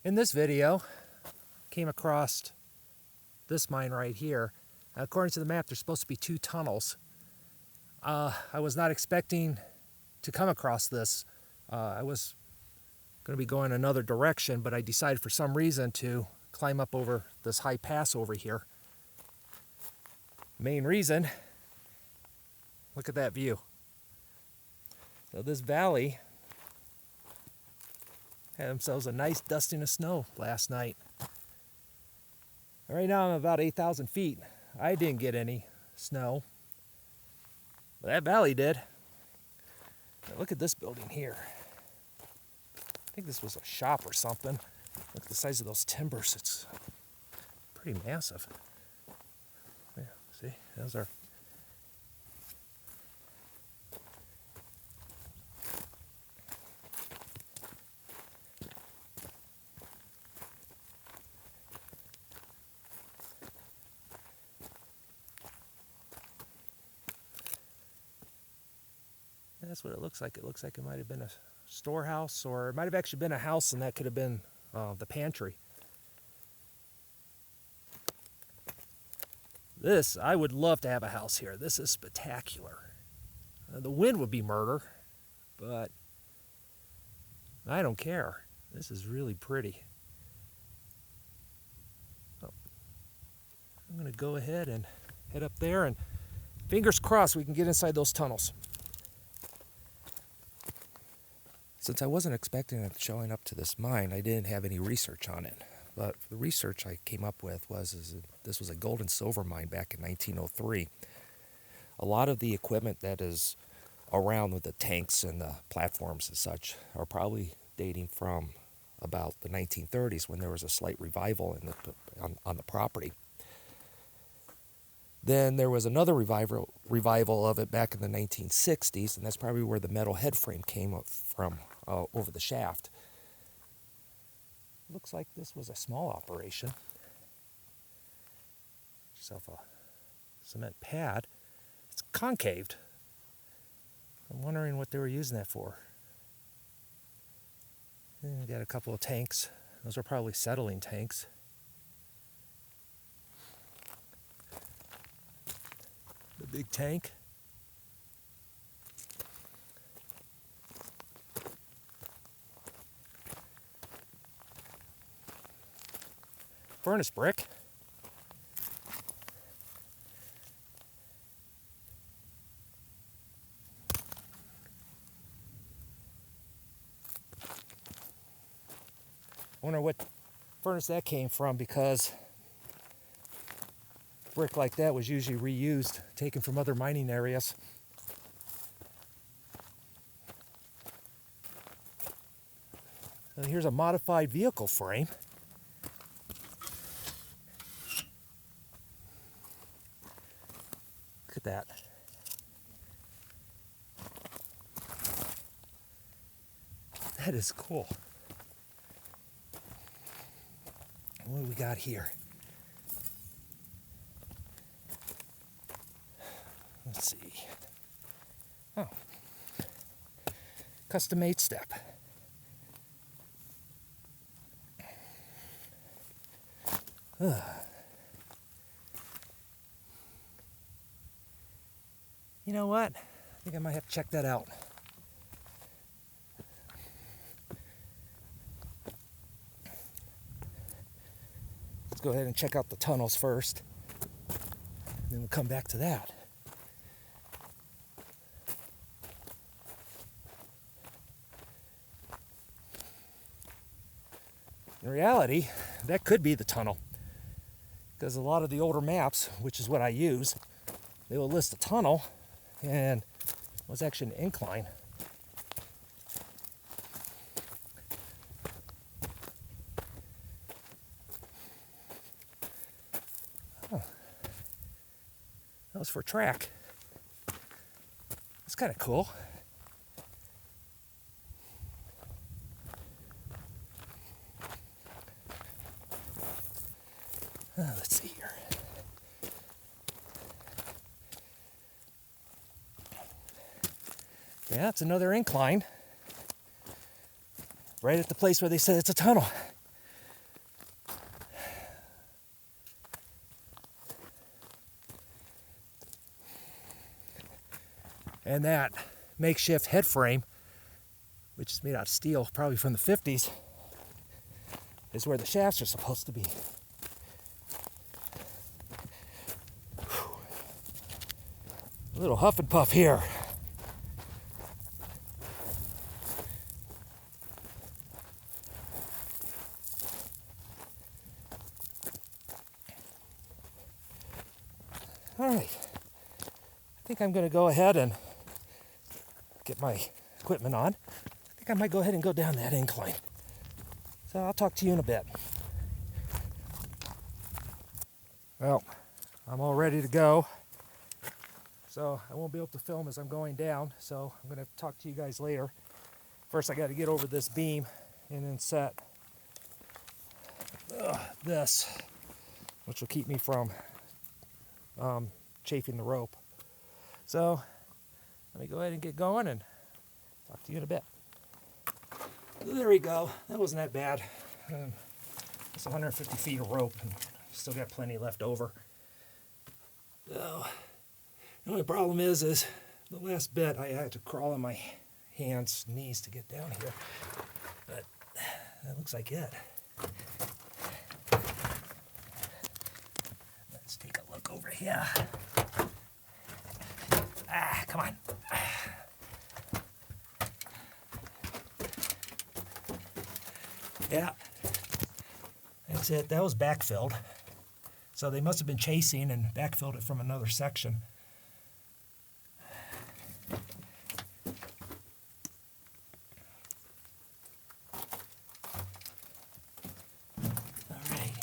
In this video, came across this mine right here. According to the map, there's supposed to be 2 tunnels. I was not expecting to come across this. I was going to be going another direction, but I decided for some reason to climb up over this high pass over here. Main reason, look at that view. So this valley had themselves a nice dusting of snow last night. Right now I'm about 8,000 feet. I didn't get any snow, but that valley did. Now look at this building here. I think this was a shop or something. Look at the size of those timbers. It's pretty massive. Yeah, see, those are. That's what it looks like. It looks like it might have been a storehouse, or it might have actually been a house, and that could have been the pantry. This, I would love to have a house here. This is spectacular. The wind would be murder, but I don't care. This is really pretty. So, I'm going to go ahead and head up there, and fingers crossed we can get inside those tunnels. Since I wasn't expecting it showing up to this mine, I didn't have any research on it. But the research I came up with was this was a gold and silver mine back in 1903. A lot of the equipment that is around with the tanks and the platforms and such are probably dating from about the 1930s, when there was a slight revival on the property. Then there was another revival of it back in the 1960s, and that's probably where the metal head frame came up from, over the shaft. Looks like this was a small operation. Yourself a cement pad. It's concaved. I'm wondering what they were using that for. And we got a couple of tanks. Those are probably settling tanks. The big tank. Furnace brick. I wonder what furnace that came from, because brick like that was usually reused, taken from other mining areas. So here's a modified vehicle frame. Look at that. That is cool. What do we got here? Let's see. Oh. Custom made step. You know what? I think I might have to check that out. Let's go ahead and check out the tunnels first, and then we'll come back to that. In reality, that could be the tunnel, because a lot of the older maps, which is what I use, they will list a tunnel, and it was actually an incline. Oh. That was for track. That's kind of cool. Let's see here. Yeah, it's another incline. Right at the place where they said it's a tunnel. And that makeshift head frame, which is made out of steel, probably from the 50s, is where the shafts are supposed to be. Whew. A little huff and puff here. All right, I think I'm going to go ahead and get my equipment on. I think I might go ahead and go down that incline. So I'll talk to you in a bit. Well, I'm all ready to go. So I won't be able to film as I'm going down, so I'm going to talk to you guys later. First I got to get over this beam and then set this, which will keep me from chafing the rope. So let me go ahead and get going and talk to you in a bit. There we go. That wasn't that bad. It's 150 feet of rope and still got plenty left over. So the only problem is the last bit I had to crawl on my hands, knees to get down here. But that looks like it. Let's take a look over here. Come on. Yeah, that's it. That was backfilled. So they must have been chasing and backfilled it from another section. All right.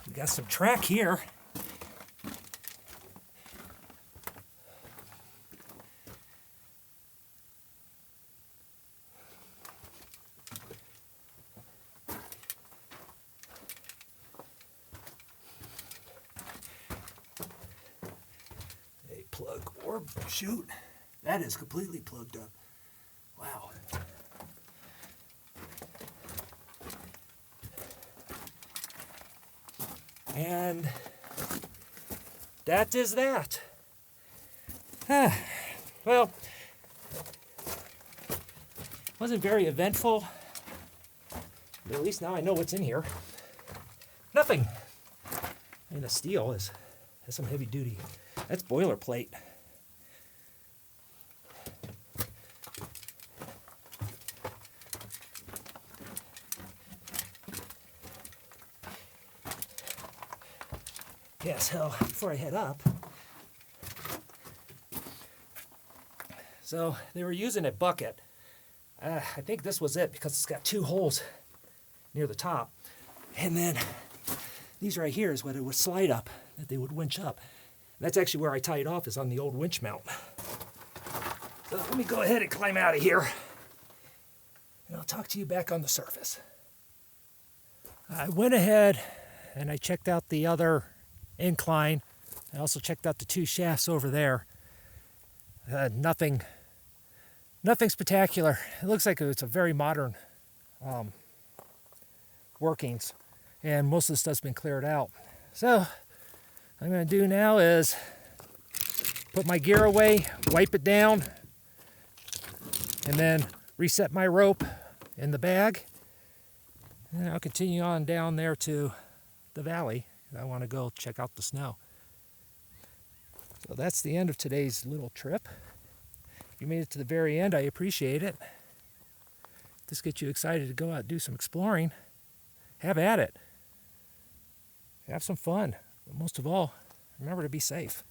We got some track here. A plug orb chute. That is completely plugged up. Wow. And that is that. Well, wasn't very eventful, but at least now I know what's in here. Nothing. I mean, the steel has some heavy duty. That's boilerplate. Yes, hell, before I head up. So they were using a bucket. I think this was it because it's got two holes near the top. And then these right here is what it would slide up, that they would winch up. And that's actually where I tie it off, is on the old winch mount. So let me go ahead and climb out of here. And I'll talk to you back on the surface. I went ahead and I checked out the other incline. I also checked out the two shafts over there. Nothing spectacular. It looks like it's a very modern workings, and most of the stuff's been cleared out. So what I'm going to do now is put my gear away, wipe it down, and then reset my rope in the bag. And I'll continue on down there to the valley. I want to go check out the snow. So that's the end of today's little trip. If you made it to the very end, I appreciate it. This gets you excited to go out and do some exploring. Have at it. Have some fun. But most of all, remember to be safe.